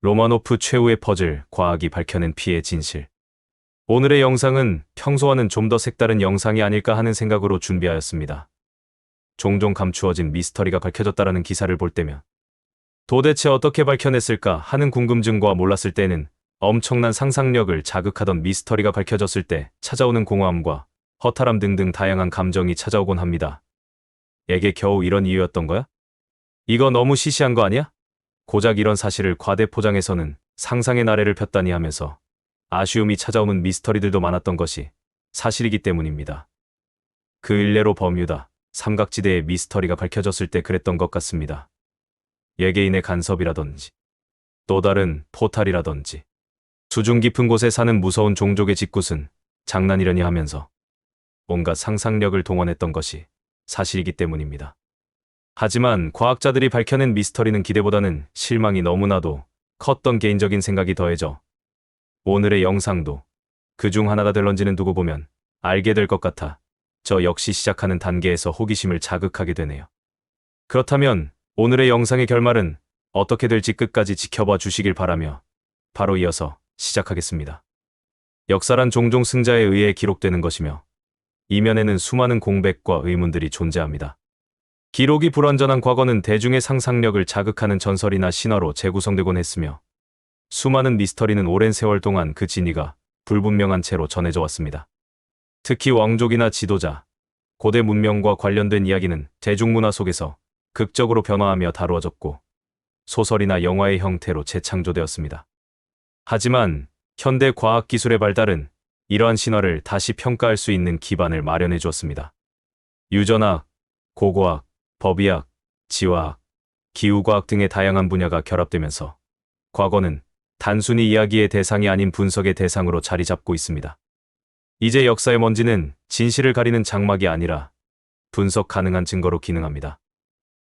로마노프 최후의 퍼즐, 과학이 밝혀낸 피해 진실. 오늘의 영상은 평소와는 좀 더 색다른 영상이 아닐까 하는 생각으로 준비하였습니다. 종종 감추어진 미스터리가 밝혀졌다라는 기사를 볼 때면 도대체 어떻게 밝혀냈을까 하는 궁금증과 몰랐을 때는 엄청난 상상력을 자극하던 미스터리가 밝혀졌을 때 찾아오는 공허함과 허탈함 등등 다양한 감정이 찾아오곤 합니다. 이게 겨우 이런 이유였던 거야? 이거 너무 시시한 거 아니야? 고작 이런 사실을 과대 포장해서는 상상의 나래를 폈다니 하면서 아쉬움이 찾아오는 미스터리들도 많았던 것이 사실이기 때문입니다. 그 일례로 버뮤다 삼각지대의 미스터리가 밝혀졌을 때 그랬던 것 같습니다. 외계인의 간섭이라든지 또 다른 포탈이라든지 수중 깊은 곳에 사는 무서운 종족의 짓궂은 장난이려니 하면서 온갖 상상력을 동원했던 것이 사실이기 때문입니다. 하지만 과학자들이 밝혀낸 미스터리는 기대보다는 실망이 너무나도 컸던 개인적인 생각이 더해져 오늘의 영상도 그중 하나가 될런지는 두고 보면 알게 될 것 같아 저 역시 시작하는 단계에서 호기심을 자극하게 되네요. 그렇다면 오늘의 영상의 결말은 어떻게 될지 끝까지 지켜봐 주시길 바라며 바로 이어서 시작하겠습니다. 역사란 종종 승자에 의해 기록되는 것이며 이면에는 수많은 공백과 의문들이 존재합니다. 기록이 불완전한 과거는 대중의 상상력을 자극하는 전설이나 신화로 재구성되곤 했으며 수많은 미스터리는 오랜 세월 동안 그 진위가 불분명한 채로 전해져 왔습니다. 특히 왕족이나 지도자, 고대 문명과 관련된 이야기는 대중문화 속에서 극적으로 변화하며 다루어졌고 소설이나 영화의 형태로 재창조되었습니다. 하지만 현대 과학기술의 발달은 이러한 신화를 다시 평가할 수 있는 기반을 마련해 주었습니다. 유전학, 고고학, 법의학, 지화학, 기후과학 등의 다양한 분야가 결합되면서 과거는 단순히 이야기의 대상이 아닌 분석의 대상으로 자리 잡고 있습니다. 이제 역사의 먼지는 진실을 가리는 장막이 아니라 분석 가능한 증거로 기능합니다.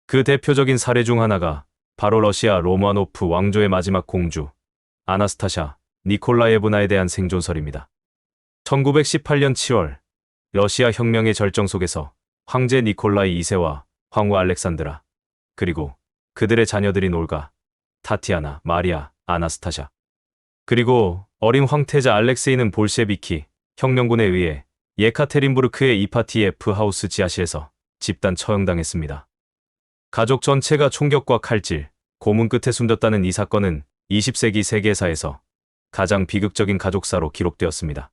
그 대표적인 사례 중 하나가 바로 러시아 로마노프 왕조의 마지막 공주 아나스타샤 니콜라예브나에 대한 생존설입니다. 1918년 7월 러시아 혁명의 절정 속에서 황제 니콜라이 2세와 황후 알렉산드라 그리고 그들의 자녀들인 올가, 타티아나, 마리아, 아나스타샤 그리고 어린 황태자 알렉세이는 볼셰비키 혁명군에 의해 예카테린부르크의 이파티예프 하우스 지하실에서 집단 처형당했습니다. 가족 전체가 총격과 칼질, 고문 끝에 숨졌다는 이 사건은 20세기 세계사에서 가장 비극적인 가족사로 기록되었습니다.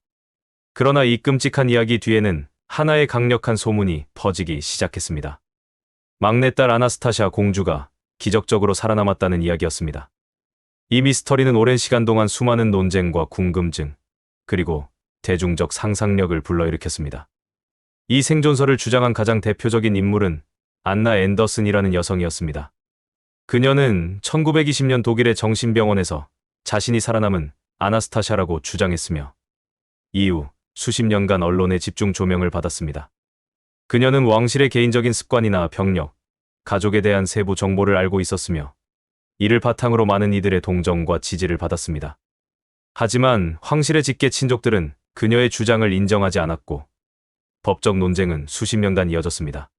그러나 이 끔찍한 이야기 뒤에는 하나의 강력한 소문이 퍼지기 시작했습니다. 막내딸 아나스타샤 공주가 기적적으로 살아남았다는 이야기였습니다. 이 미스터리는 오랜 시간 동안 수많은 논쟁과 궁금증, 그리고 대중적 상상력을 불러일으켰습니다. 이 생존설을 주장한 가장 대표적인 인물은 안나 앤더슨이라는 여성이었습니다. 그녀는 1920년 독일의 정신병원에서 자신이 살아남은 아나스타샤라고 주장했으며 이후 수십 년간 언론의 집중 조명을 받았습니다. 그녀는 왕실의 개인적인 습관이나 병력, 가족에 대한 세부 정보를 알고 있었으며 이를 바탕으로 많은 이들의 동정과 지지를 받았습니다. 하지만 황실의 직계 친족들은 그녀의 주장을 인정하지 않았고 법적 논쟁은 수십 년간 이어졌습니다.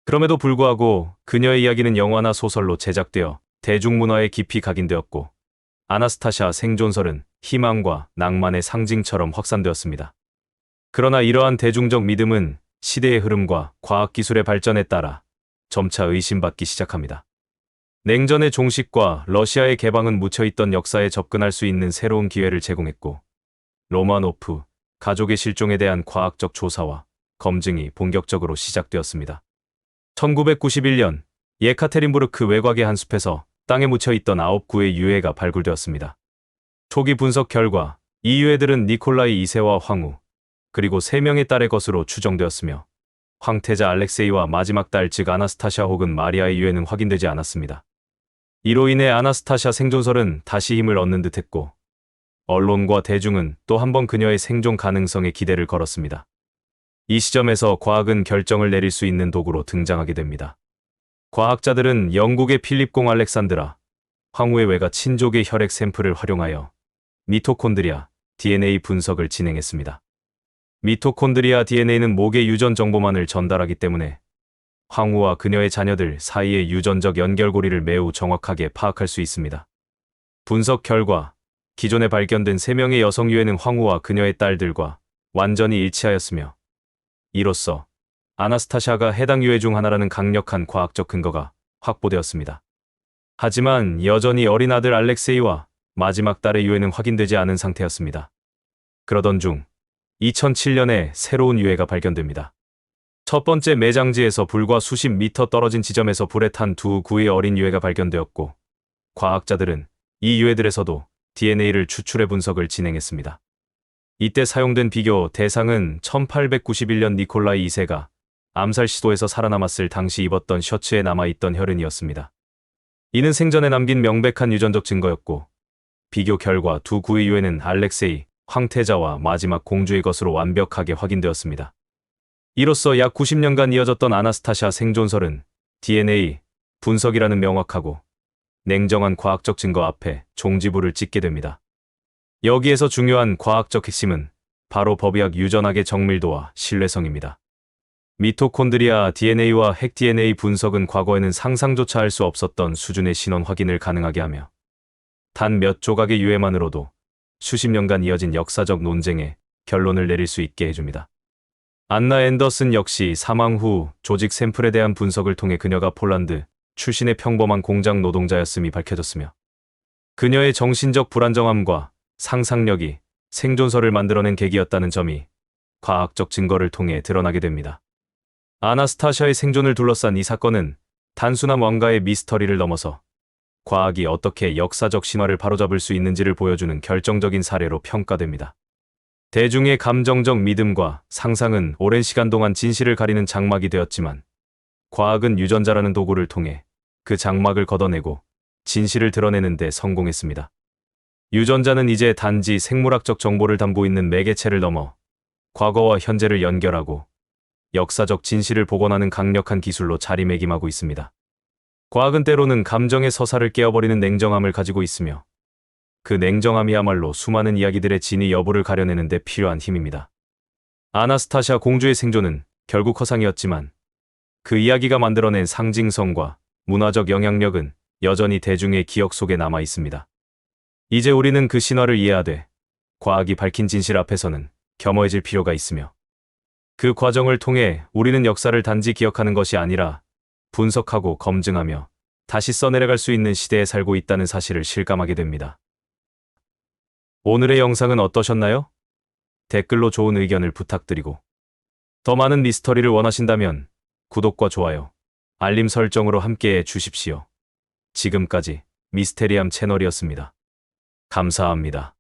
그럼에도 불구하고 그녀의 이야기는 영화나 소설로 제작되어 대중문화에 깊이 각인되었고 아나스타샤 생존설은 희망과 낭만의 상징처럼 확산되었습니다. 그러나 이러한 대중적 믿음은 시대의 흐름과 과학기술의 발전에 따라 점차 의심받기 시작합니다. 냉전의 종식과 러시아의 개방은 묻혀있던 역사에 접근할 수 있는 새로운 기회를 제공했고 로마노프 가족의 실종에 대한 과학적 조사와 검증이 본격적으로 시작되었습니다. 1991년 예카테린부르크 외곽의 한 숲에서 땅에 묻혀있던 9구의 유해가 발굴되었습니다. 초기 분석 결과 이 유해들은 니콜라이 2세와 황후, 그리고 3명의 딸의 것으로 추정되었으며 황태자 알렉세이와 마지막 딸 즉 아나스타샤 혹은 마리아의 유해는 확인되지 않았습니다. 이로 인해 아나스타샤 생존설은 다시 힘을 얻는 듯했고 언론과 대중은 또 한 번 그녀의 생존 가능성에 기대를 걸었습니다. 이 시점에서 과학은 결정을 내릴 수 있는 도구로 등장하게 됩니다. 과학자들은 영국의 필립공 알렉산드라, 황후의 외가 친족의 혈액 샘플을 활용하여 미토콘드리아, DNA 분석을 진행했습니다. 미토콘드리아 DNA는 목의 유전 정보만을 전달하기 때문에 황후와 그녀의 자녀들 사이의 유전적 연결고리를 매우 정확하게 파악할 수 있습니다. 분석 결과 기존에 발견된 3명의 여성 유해는 황후와 그녀의 딸들과 완전히 일치하였으며 이로써 아나스타샤가 해당 유해 중 하나라는 강력한 과학적 근거가 확보되었습니다. 하지만 여전히 어린 아들 알렉세이와 마지막 딸의 유해는 확인되지 않은 상태였습니다. 그러던 중 2007년에 새로운 유해가 발견됩니다. 첫 번째 매장지에서 불과 수십 미터 떨어진 지점에서 불에 탄 두 구의 어린 유해가 발견되었고, 과학자들은 이 유해들에서도 DNA를 추출해 분석을 진행했습니다. 이때 사용된 비교 대상은 1891년 니콜라이 2세가 암살 시도에서 살아남았을 당시 입었던 셔츠에 남아있던 혈흔이었습니다. 이는 생전에 남긴 명백한 유전적 증거였고, 비교 결과 두 구의 유해는 알렉세이, 황태자와 마지막 공주의 것으로 완벽하게 확인되었습니다. 이로써 약 90년간 이어졌던 아나스타샤 생존설은 DNA 분석이라는 명확하고 냉정한 과학적 증거 앞에 종지부를 찍게 됩니다. 여기에서 중요한 과학적 핵심은 바로 법의학 유전학의 정밀도와 신뢰성입니다. 미토콘드리아 DNA와 핵 DNA 분석은 과거에는 상상조차 할 수 없었던 수준의 신원 확인을 가능하게 하며 단 몇 조각의 유해만으로도 수십 년간 이어진 역사적 논쟁에 결론을 내릴 수 있게 해줍니다. 안나 앤더슨 역시 사망 후 조직 샘플에 대한 분석을 통해 그녀가 폴란드 출신의 평범한 공장 노동자였음이 밝혀졌으며 그녀의 정신적 불안정함과 상상력이 생존설을 만들어낸 계기였다는 점이 과학적 증거를 통해 드러나게 됩니다. 아나스타샤의 생존을 둘러싼 이 사건은 단순한 왕가의 미스터리를 넘어서 과학이 어떻게 역사적 신화를 바로잡을 수 있는지를 보여주는 결정적인 사례로 평가됩니다. 대중의 감정적 믿음과 상상은 오랜 시간 동안 진실을 가리는 장막이 되었지만 과학은 유전자라는 도구를 통해 그 장막을 걷어내고 진실을 드러내는 데 성공했습니다. 유전자는 이제 단지 생물학적 정보를 담고 있는 매개체를 넘어 과거와 현재를 연결하고 역사적 진실을 복원하는 강력한 기술로 자리매김하고 있습니다. 과학은 때로는 감정의 서사를 깨어버리는 냉정함을 가지고 있으며 그 냉정함이야말로 수많은 이야기들의 진위 여부를 가려내는 데 필요한 힘입니다. 아나스타샤 공주의 생존은 결국 허상이었지만 그 이야기가 만들어낸 상징성과 문화적 영향력은 여전히 대중의 기억 속에 남아 있습니다. 이제 우리는 그 신화를 이해하되 과학이 밝힌 진실 앞에서는 겸허해질 필요가 있으며 그 과정을 통해 우리는 역사를 단지 기억하는 것이 아니라 분석하고 검증하며 다시 써내려갈 수 있는 시대에 살고 있다는 사실을 실감하게 됩니다. 오늘의 영상은 어떠셨나요? 댓글로 좋은 의견을 부탁드리고 더 많은 미스터리를 원하신다면 구독과 좋아요, 알림 설정으로 함께해 주십시오. 지금까지 미스테리함 채널이었습니다. 감사합니다.